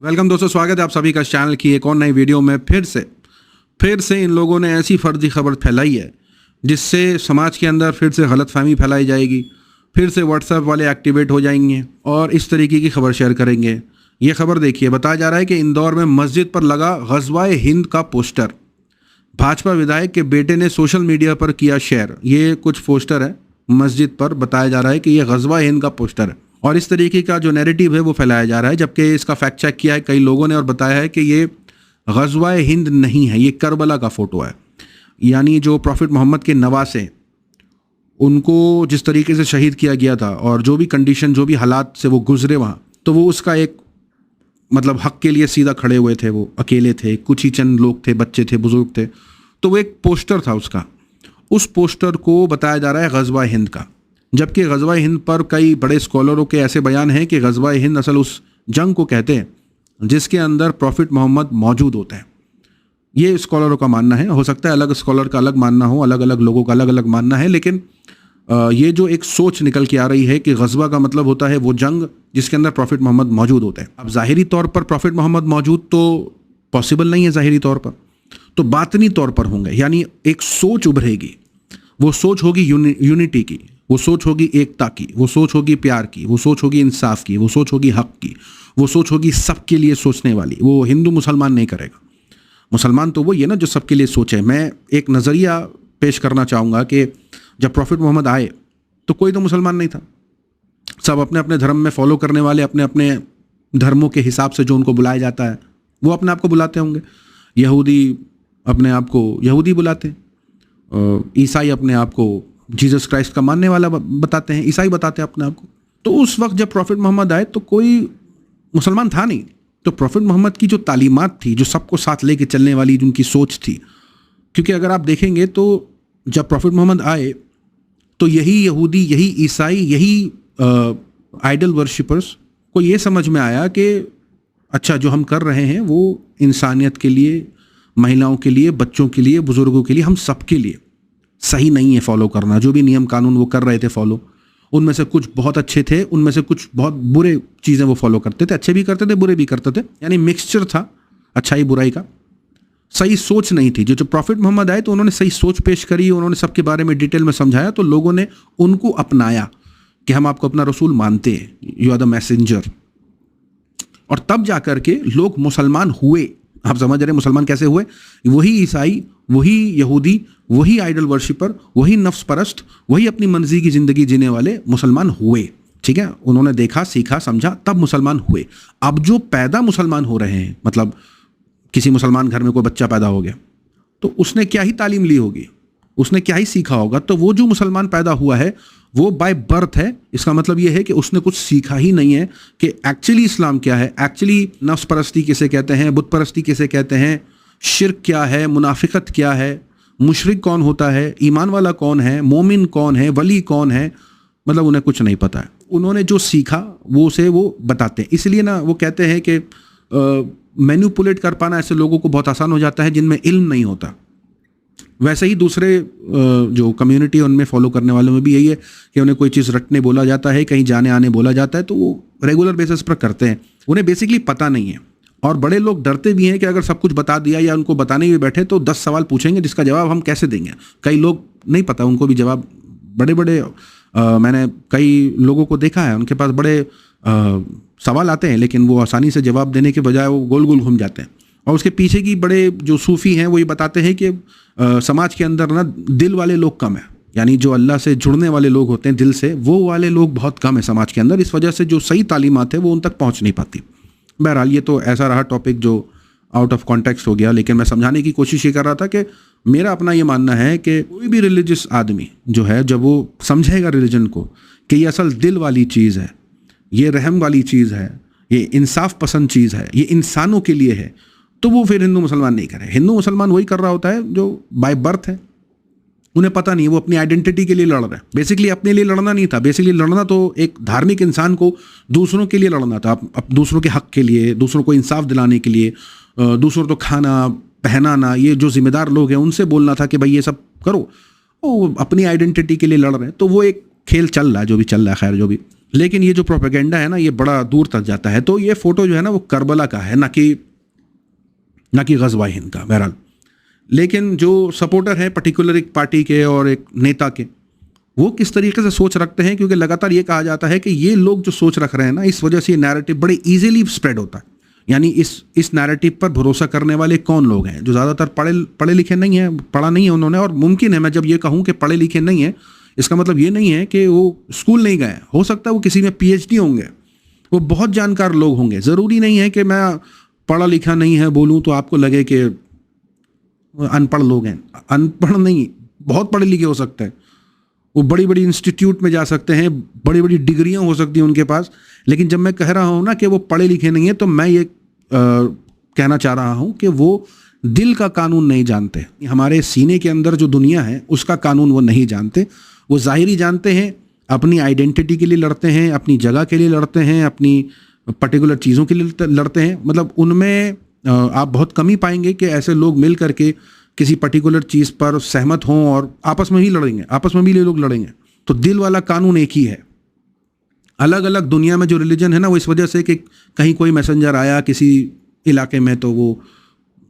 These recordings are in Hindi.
वेलकम दोस्तों, स्वागत है आप सभी का इस चैनल की एक और नई वीडियो में। फिर से इन लोगों ने ऐसी फर्जी खबर फैलाई है जिससे समाज के अंदर फिर से गलतफहमी फैलाई जाएगी। फिर से व्हाट्सएप वाले एक्टिवेट हो जाएंगे और इस तरीके की खबर शेयर करेंगे। ये खबर देखिए, बताया जा रहा है कि इंदौर में मस्जिद पर लगा ग़ज़वा-ए हिंद का पोस्टर। भाजपा विधायक के बेटे ने सोशल मीडिया पर किया शेयर। ये कुछ पोस्टर है मस्जिद पर, बताया जा रहा है कि ये ग़ज़वा-ए हिंद का पोस्टर है और इस तरीके का जो नैरेटिव है वो फैलाया जा रहा है, जबकि इसका फैक्ट चेक किया है कई लोगों ने और बताया है कि ये ग़ज़वा-ए हिंद नहीं है, ये करबला का फ़ोटो है। यानी जो प्रॉफिट मोहम्मद के नवासे, उनको जिस तरीके से शहीद किया गया था और जो भी कंडीशन, जो भी हालात से वो गुजरे वहाँ, तो वो उसका एक मतलब हक के लिए सीधा खड़े हुए थे। वो अकेले थे, कुछ ही चंद लोग थे, बच्चे थे, बुजुर्ग थे, तो वो एक पोस्टर था उसका। उस पोस्टर को बताया जा रहा है ग़ज़वा-ए हिंद का, जबकि ग़ज़वा-ए हिंद पर कई बड़े स्कॉलरों के ऐसे बयान हैं कि ग़ज़वा-ए हिंद असल उस जंग को कहते हैं जिसके अंदर प्रॉफिट मोहम्मद मौजूद होते हैं। ये स्कॉलरों का मानना है। हो सकता है अलग स्कॉलर का अलग मानना हो, अलग अलग लोगों का अलग अलग मानना है, लेकिन ये जो एक सोच निकल के आ रही है कि ग़ज़वा का मतलब होता है वो जंग जिसके अंदर प्रॉफिट मोहम्मद मौजूद होते हैं। अब ज़ाहिरी तौर पर प्रॉफिट मोहम्मद मौजूद तो पॉसिबल नहीं है ज़ाहिरी तौर पर, तो बातनी तौर पर होंगे। यानी एक सोच उभरेगी, वो सोच होगी यूनिटी की, वो सोच होगी एकता की, वो सोच होगी प्यार की, वो सोच होगी इंसाफ की, वो सोच होगी हक की, वो सोच होगी सबके लिए सोचने वाली। वो हिंदू मुसलमान नहीं करेगा। मुसलमान तो वही है ना जो सबके लिए सोचे। मैं एक नज़रिया पेश करना चाहूँगा कि जब प्रॉफिट मोहम्मद आए तो कोई तो मुसलमान नहीं था। सब अपने अपने धर्म में फॉलो करने वाले, अपने अपने धर्मों के हिसाब से जो उनको बुलाया जाता है वो अपने आप को बुलाते होंगे। यहूदी अपने आप को यहूदी बुलाते, ईसाई अपने आप को जीसस क्राइस्ट का मानने वाला बताते हैं, ईसाई बताते हैं अपने आप को। तो उस वक्त जब प्रॉफिट मोहम्मद आए तो कोई मुसलमान था नहीं। तो प्रॉफिट मोहम्मद की जो तालीमात थी, जो सबको साथ लेके चलने वाली जिनकी सोच थी, क्योंकि अगर आप देखेंगे तो जब प्रॉफिट मोहम्मद आए तो यही यहूदी, यही ईसाई, यही आइडल वर्शिपर्स को ये समझ में आया कि अच्छा जो हम कर रहे हैं वो इंसानियत के लिए, महिलाओं के लिए, बच्चों के लिए, बुजुर्गों के लिए, हम सबके लिए सही नहीं है फॉलो करना। जो भी नियम कानून वो कर रहे थे फॉलो, उनमें से कुछ बहुत अच्छे थे, उनमें से कुछ बहुत बुरे चीज़ें वो फॉलो करते थे। अच्छे भी करते थे, बुरे भी करते थे, यानी मिक्सचर था अच्छाई बुराई का। सही सोच नहीं थी। जो प्रॉफिट मोहम्मद आए तो उन्होंने सही सोच पेश करी, उन्होंने सबके बारे में डिटेल में समझाया, तो लोगों ने उनको अपनाया कि हम आपको अपना रसूल मानते हैं, यू आर द मैसेंजर। और तब जाकर के लोग मुसलमान हुए। आप समझ रहे हैं मुसलमान कैसे हुए? वही ईसाई, वही यहूदी, वही आइडल वर्शिपर, वही नफ्स परस्त, वही अपनी मर्जी की ज़िंदगी जीने वाले मुसलमान हुए। ठीक है, उन्होंने देखा, सीखा, समझा, तब मुसलमान हुए। अब जो पैदा मुसलमान हो रहे हैं, मतलब किसी मुसलमान घर में कोई बच्चा पैदा हो गया तो उसने क्या ही तालीम ली होगी, उसने क्या ही सीखा होगा। तो वो जो मुसलमान पैदा हुआ है वो बाय बर्थ है। इसका मतलब ये है कि उसने कुछ सीखा ही नहीं है कि एक्चुअली इस्लाम क्या है, एक्चुअली नफ्स परस्ती किसे कहते हैं, बुत परस्ती किसे कहते हैं, शिर्क क्या है, मुनाफिकत क्या है, मुशरिक कौन होता है, ईमान वाला कौन है, मोमिन कौन है, वली कौन है। मतलब उन्हें कुछ नहीं पता है। उन्होंने जो सीखा वो उसे वो बताते हैं। इसलिए ना वो कहते हैं कि मैनिपुलेट कर पाना ऐसे लोगों को बहुत आसान हो जाता है जिनमें इल्म नहीं होता। वैसे ही दूसरे जो कम्युनिटी उनमें फॉलो करने वालों में भी यही है कि उन्हें कोई चीज़ रटने बोला जाता है, कहीं जाने आने बोला जाता है, तो वो रेगुलर बेसिस पर करते हैं। उन्हें बेसिकली पता नहीं है। और बड़े लोग डरते भी हैं कि अगर सब कुछ बता दिया या उनको बताने भी बैठे तो 10 सवाल पूछेंगे जिसका जवाब हम कैसे देंगे। कई लोग नहीं पता उनको भी जवाब। बड़े बड़े मैंने कई लोगों को देखा है, उनके पास बड़े सवाल आते हैं लेकिन वो आसानी से जवाब देने के बजाय वो गोल गोल घूम जाते हैं। और उसके पीछे की बड़े जो सूफ़ी हैं वो ये बताते हैं कि समाज के अंदर ना दिल वाले लोग कम है। यानी जो अल्लाह से जुड़ने वाले लोग होते हैं दिल से, वो वाले लोग बहुत कम है समाज के अंदर। इस वजह से जो सही तालीमात है वो उन तक पहुंच नहीं पाती। बहरहाल ये तो ऐसा रहा टॉपिक जो आउट ऑफ कॉन्टेक्स्ट हो गया, लेकिन मैं समझाने की कोशिश ये कर रहा था कि मेरा अपना ये मानना है कि कोई भी रिलीजियस आदमी जो है, जब वो समझेगा रिलीजन को कि ये असल दिल वाली चीज़ है, ये रहम वाली चीज़ है, ये इंसाफ पसंद चीज़ है, ये इंसानों के लिए है, तो वो फिर हिंदू मुसलमान नहीं करे। हिंदू मुसलमान वही कर रहा होता है जो बाय बर्थ है। उन्हें पता नहीं है, वो अपनी आइडेंटिटी के लिए लड़ रहे हैं। बेसिकली अपने लिए लड़ना नहीं था। बेसिकली लड़ना तो एक धार्मिक इंसान को दूसरों के लिए लड़ना था, दूसरों के हक के लिए, दूसरों को इंसाफ दिलाने के लिए, दूसरों को खाना पहनाना, ये जो जिम्मेदार लोग हैं उनसे बोलना था कि भाई ये सब करो। वो अपनी आइडेंटिटी के लिए लड़ रहे हैं। तो वो एक खेल चल रहा है, जो भी चल रहा है, खैर जो भी। लेकिन ये जो प्रोपेगेंडा है ना, ये बड़ा दूर तक जाता है। तो ये फोटो जो है ना, वो करबला का है, ना कि गज़वा हिंद का। बहरहाल, लेकिन जो सपोर्टर हैं पर्टिकुलर एक पार्टी के और एक नेता के, वो किस तरीके से सोच रखते हैं, क्योंकि लगातार ये कहा जाता है कि ये लोग जो सोच रख रहे हैं ना, इस वजह से ये नैरेटिव बड़े इजीली स्प्रेड होता है। यानी इस नैरेटिव पर भरोसा करने वाले कौन लोग हैं? जो ज़्यादातर पढ़े लिखे नहीं हैं, पढ़ा नहीं है उन्होंने। और मुमकिन है, मैं जब ये कहूँ कि पढ़े लिखे नहीं है, इसका मतलब ये नहीं है कि वो स्कूल नहीं गए। हो सकता है वो किसी में PhD होंगे, वो बहुत जानकार लोग होंगे। ज़रूरी नहीं है कि मैं पढ़ा लिखा नहीं है बोलूँ तो आपको लगे कि अनपढ़ लोग हैं। अनपढ़ नहीं, बहुत पढ़े लिखे हो सकते हैं। वो बड़ी बड़ी इंस्टीट्यूट में जा सकते हैं, बड़ी बड़ी डिग्रियां हो सकती हैं उनके पास। लेकिन जब मैं कह रहा हूँ ना कि वो पढ़े लिखे नहीं है, तो मैं ये कहना चाह रहा हूँ कि वो दिल का कानून नहीं जानते। हमारे सीने के अंदर जो दुनिया है उसका कानून वो नहीं जानते। वो ज़ाहिरी जानते हैं, अपनी आइडेंटिटी के लिए लड़ते हैं, अपनी जगह के लिए लड़ते हैं, अपनी पर्टिकुलर चीज़ों के लिए लड़ते हैं। मतलब उनमें आप बहुत कम ही पाएंगे कि ऐसे लोग मिल करके किसी पर्टिकुलर चीज़ पर सहमत हों और आपस में ही लड़ेंगे, आपस में भी ये लोग लड़ेंगे। तो दिल वाला कानून एक ही है। अलग अलग दुनिया में जो रिलीजन है ना, वो इस वजह से कि कहीं कोई मैसेंजर आया किसी इलाके में तो वो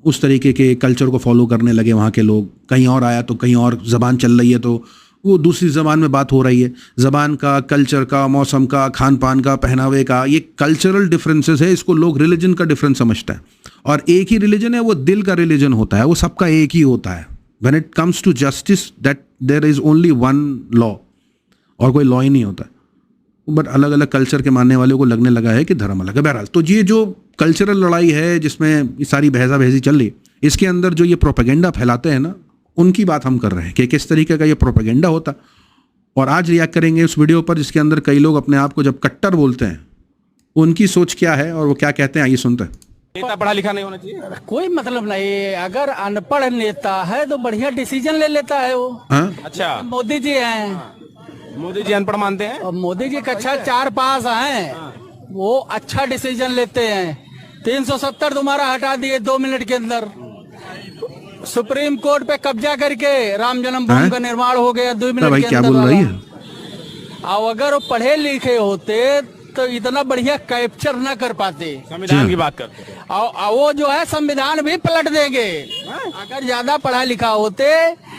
उस तरीके के कल्चर को फॉलो करने लगे वहाँ के लोग। कहीं और आया तो कहीं और ज़बान चल रही है तो वो दूसरी ज़बान में बात हो रही है। ज़बान का, कल्चर का, मौसम का, खान पान का, पहनावे का, ये कल्चरल डिफरेंसेस है। इसको लोग रिलीजन का डिफरेंस समझता है। और एक ही रिलीजन है, वो दिल का रिलीजन होता है, वो सबका एक ही होता है। When it comes to justice, that there is only one law, और कोई लॉ ही नहीं होता। बट अलग अलग कल्चर के मानने वालों को लगने लगा है कि धर्म अलग है। बहरहाल, तो ये जो कल्चरल लड़ाई है जिसमें सारी बहसा बहसी चल रही, इसके अंदर जो ये प्रोपेगेंडा फैलाते हैं ना, उनकी बात हम कर रहे हैं कि किस तरीके का ये प्रोपेगेंडा होता। और आज रिएक्ट करेंगे उस वीडियो पर जिसके अंदर कई लोग अपने आप को जब कट्टर बोलते हैं, उनकी सोच क्या है और वो क्या कहते हैं, आइए सुनते हैं। नेता पढ़ा लिखा नहीं होना चाहिए? कोई मतलब नहीं। अगर अनपढ़ नेता है तो बढ़िया डिसीजन ले लेता है वो। हाँ? अच्छा, मोदी जी हैं, मोदी जी अनपढ़ मानते हैं? और मोदी जी कक्षा 4 पास हैं, वो अच्छा डिसीजन लेते हैं। 370 तुम्हारा हटा दिए 2 मिनट के अंदर। सुप्रीम कोर्ट पे कब्जा करके राम जन्मभूमि का निर्माण हो गया 2 मिनट भाई के क्या अंदर। बोल रही है? और अगर वो पढ़े लिखे होते तो इतना बढ़िया कैप्चर न कर पाते। संविधान की बात करते हैं। और वो जो है संविधान भी पलट देंगे। अगर ज्यादा पढ़ा लिखा होते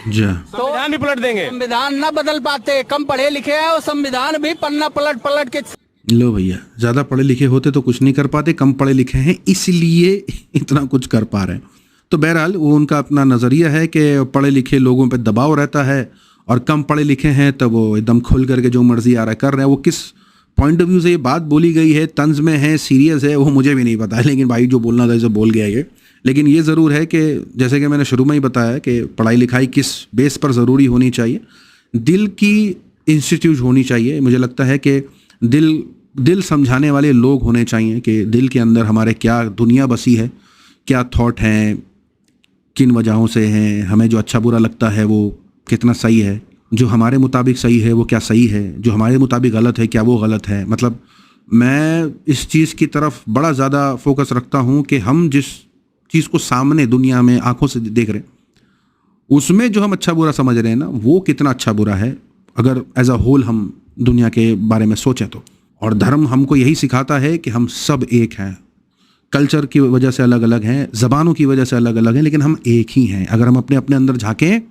जी, संविधान भी पलट देंगे। संविधान न बदल पाते। कम पढ़े लिखे हैं और संविधान भी पन्ना पलट पलट के। लो भैया, ज़्यादा पढ़े लिखे होते तो कुछ नहीं कर पाते, कम पढ़े लिखे हैं इसलिए इतना कुछ कर पा रहे हैं। तो बहरहाल, वो उनका अपना नज़रिया है कि पढ़े लिखे लोगों पे दबाव रहता है और कम पढ़े लिखे हैं तो वो एकदम खुल करके जो मर्जी आ रहा है कर रहे हैं। वो किस पॉइंट ऑफ व्यू से ये बात बोली गई है, तंज में है, सीरियस है, वो मुझे भी नहीं पता है। लेकिन भाई जो बोलना था इसे बोल गया ये। लेकिन ये ज़रूर है कि जैसे कि मैंने शुरू में ही बताया कि पढ़ाई लिखाई किस बेस पर ज़रूरी होनी चाहिए। दिल की इंस्टीट्यूट होनी चाहिए। मुझे लगता है कि दिल समझाने वाले लोग होने चाहिए कि दिल के अंदर हमारे क्या दुनिया बसी है, क्या थॉट हैं, किन वजहों से हैं, हमें जो अच्छा बुरा लगता है वो कितना सही है, जो हमारे मुताबिक सही है वो क्या सही है, जो हमारे मुताबिक गलत है क्या वो गलत है। मतलब मैं इस चीज़ की तरफ बड़ा ज़्यादा फोकस रखता हूँ कि हम जिस चीज़ को सामने दुनिया में आंखों से देख रहे हैं, उसमें जो हम अच्छा बुरा समझ रहे हैं ना, वो कितना अच्छा बुरा है अगर एज अ होल हम दुनिया के बारे में सोचें तो। और धर्म हमको यही सिखाता है कि हम सब एक हैं। कल्चर की वजह से अलग अलग हैं, ज़बानों की वजह से अलग अलग हैं, लेकिन हम एक ही हैं। अगर हम अपने अपने अंदर झांकें,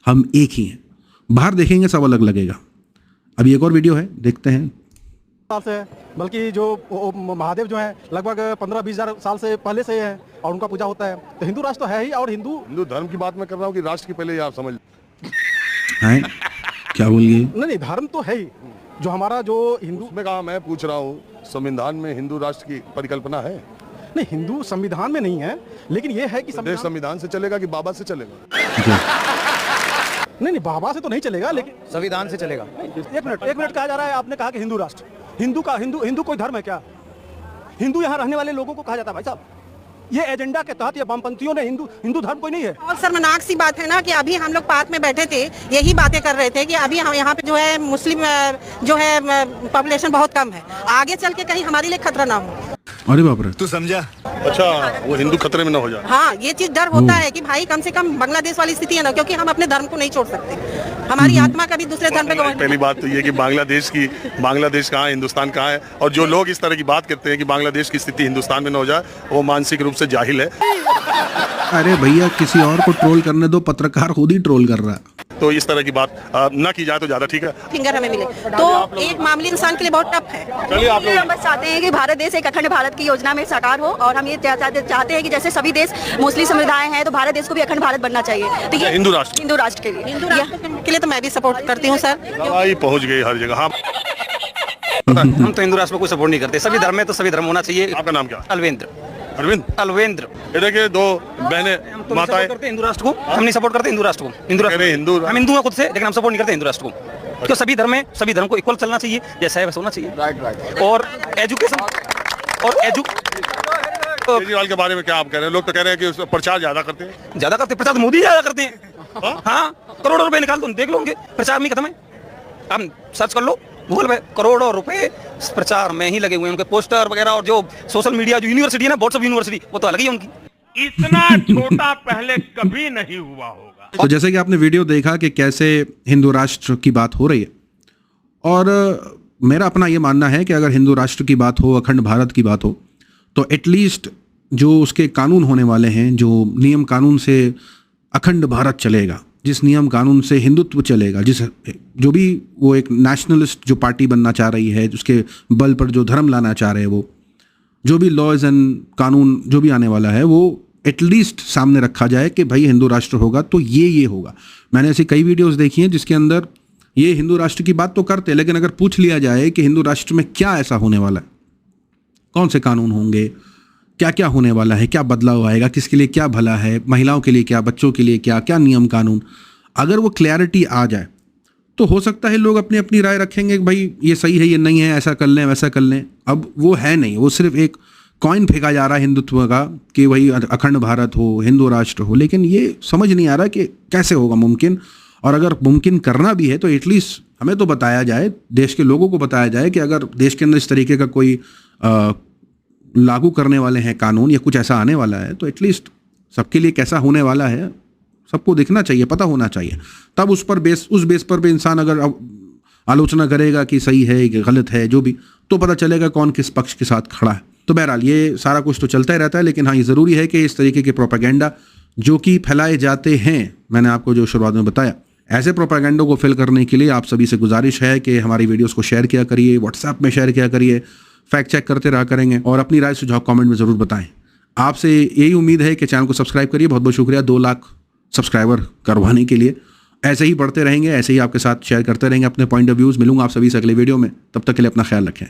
हम एक ही हैं। बाहर देखेंगे सब अलग लगेगा। अभी एक और वीडियो है, देखते हैं। साल से है, बल्कि जो महादेव जो है लगभग 15-20 हजार साल से पहले से है और उनका पूजा होता है। तो हिंदू राष्ट्र तो है ही। और हिंदू धर्म की बात मैं कर रहा हूँ कि राष्ट्र की पहले आप समझ हैं क्या बोल गए? नहीं, धर्म तो है ही। जो हमारा जो हिंदू में कहा, मैं पूछ रहा हूँ संविधान में हिंदू राष्ट्र की परिकल्पना है? नहीं, हिंदू संविधान में नहीं है, लेकिन ये है कि देश संविधान से चलेगा कि बाबा से चलेगा? नहीं, बाबा से तो नहीं चलेगा, लेकिन संविधान से चलेगा। एक मिनट कहा जा रहा है। आपने कहा कि हिंदू राष्ट्र, हिंदू कोई धर्म है क्या? हिंदू यहाँ रहने वाले लोगों को कहा जाता है। भाई साहब, ये एजेंडा के तहत ये वामपंथियों ने हिंदू धर्म कोई नहीं है। और शर्मनाक सी बात है ना कि अभी हम लोग पार्क में बैठे थे, यही बातें कर रहे थे कि अभी हम यहाँ पे जो है मुस्लिम जो है पॉपुलेशन बहुत कम है, आगे चल के कहीं हमारे लिए खतरा ना हो। अरे बाप रे। तू समझा? अच्छा, वो हिंदू खतरे में न हो जाए। हाँ, ये चीज डर होता है कि भाई कम से कम बांग्लादेश वाली स्थिति है ना, क्योंकि हम अपने धर्म को नहीं छोड़ सकते, हमारी आत्मा कभी दूसरे धर्म पे पहली बात तो ये कि बांग्लादेश कहाँ है, हिंदुस्तान कहाँ है, और जो लोग इस तरह की बात करते हैं कि बांग्लादेश की स्थिति हिंदुस्तान में न हो जाए, वो मानसिक रूप से जाहिल है। अरे भैया, किसी और को ट्रोल करने दो, पत्रकार खुद ही ट्रोल कर रहा है। तो इस तरह की बात न की जाए तो ज्यादा ठीक है। फिंगर हमें मिले तो एक मामूली इंसान के लिए बहुत टफ है। चलिए आप लोग हम बस चाहते हैं कि भारत देश एक अखंड भारत की योजना में साकार हो, और हम ये चाहते हैं कि जैसे सभी देश मुस्लिम समुदाय हैं तो भारत देश को भी अखंड भारत बनना चाहिए। तो ये हिंदू राष्ट्र के लिए हिंदू राष्ट्र के लिए तो मैं भी सपोर्ट करती हूँ सर। दवाई पहुंच गई हर जगह। हाँ, हम तो हिंदू राष्ट्र को कोई सपोर्ट नहीं करते, सभी धर्म में तो सभी धर्म होना चाहिए। आपका नाम क्या? अलवेंद्र। अलवेंद्र। ये देखिए, दो बहनें माताएं करते हिंदू राष्ट्र को, हम नहीं सपोर्ट करते हिंदू राष्ट्र को। हिंदू राष्ट्र हम हिंदू हैं खुद से, लेकिन हम सपोर्ट नहीं करते हिंदू राष्ट्र को, क्योंकि सभी धर्म को इक्वल चलना चाहिए, जैसा है वैसा होना चाहिए। राइट। और एजुकेशन केजरीवाल के बारे में क्या आप कह रहे हैं? लोग तो कह रहे हैं कि उसका प्रचार ज्यादा करते हैं। प्रचार तो मोदी ज्यादा करते हैं। हाँ, करोड़ों रुपए निकाल दो, देख लो उनके प्रचार में खत्म है। हम सर्च कर लो गूगल पे, करोड़ों रुपए प्रचार में ही लगे हुए हैं, उनके पोस्टर वगैरह, और जो सोशल मीडिया, जो यूनिवर्सिटी है ना, व्हाट्सएप यूनिवर्सिटी, वो तो अलग ही उनकी। इतना छोटा पहले कभी नहीं हुआ होगा। तो जैसे कि आपने वीडियो देखा कि कैसे हिंदू राष्ट्र की बात हो रही है, और मेरा अपना ये मानना है कि अगर हिंदू राष्ट्र की बात हो, अखंड भारत की बात हो, तो एटलीस्ट जो उसके कानून होने वाले हैं, जो नियम कानून से अखंड भारत चलेगा, जिस नियम कानून से हिंदुत्व चलेगा, जो भी वो एक नेशनलिस्ट जो पार्टी बनना चाह रही है, उसके बल पर जो धर्म लाना चाह रहे हैं, वो जो भी लॉज एंड कानून जो भी आने वाला है, वो एटलीस्ट सामने रखा जाए कि भाई हिंदू राष्ट्र होगा तो ये होगा। मैंने ऐसी कई वीडियोस देखी हैं जिसके अंदर ये हिंदू राष्ट्र की बात तो करते हैं, लेकिन अगर पूछ लिया जाए कि हिंदू राष्ट्र में क्या ऐसा होने वाला है, कौन से कानून होंगे, क्या क्या होने वाला है, क्या बदलाव आएगा, किसके लिए क्या भला है, महिलाओं के लिए क्या, बच्चों के लिए क्या क्या नियम कानून, अगर वो क्लैरिटी आ जाए तो हो सकता है लोग अपनी अपनी राय रखेंगे कि भाई ये सही है, ये नहीं है, ऐसा कर लें, वैसा कर लें। अब वो है नहीं, वो सिर्फ एक कॉइन फेंका जा रहा है हिंदुत्व का कि वही अखंड भारत हो, हिंदू राष्ट्र हो, लेकिन ये समझ नहीं आ रहा कि कैसे होगा मुमकिन। और अगर मुमकिन करना भी है तो एटलीस्ट हमें तो बताया जाए, देश के लोगों को बताया जाए कि अगर देश के अंदर इस तरीके का कोई लागू करने वाले हैं कानून या कुछ ऐसा आने वाला है, तो एटलीस्ट सबके लिए कैसा होने वाला है सबको देखना चाहिए, पता होना चाहिए। तब उस बेस पर भी इंसान अगर आलोचना करेगा कि सही है कि गलत है, जो भी, तो पता चलेगा कौन किस पक्ष के साथ खड़ा है। तो बहरहाल ये सारा कुछ तो चलता ही रहता है, लेकिन हाँ, ये ज़रूरी है कि इस तरीके के प्रोपेगेंडा जो कि फैलाए जाते हैं, मैंने आपको जो शुरुआत में बताया, ऐसे प्रोपेगेंडो को फिल करने के लिए आप सभी से गुजारिश है कि हमारी वीडियोस को शेयर किया करिए, व्हाट्सएप में शेयर किया करिए, फैक्ट चेक करते रहा करेंगे, और अपनी राय सुझाव कमेंट में ज़रूर बताएं। आपसे यही उम्मीद है कि चैनल को सब्सक्राइब करिए। बहुत बहुत शुक्रिया 2 लाख सब्सक्राइबर करवाने के लिए। ऐसे ही बढ़ते रहेंगे, ऐसे ही आपके साथ शेयर करते रहेंगे अपने पॉइंट ऑफ व्यूज़। मिलूंगा आप सभी से अगले वीडियो में, तब तक के लिए अपना ख्याल रखें।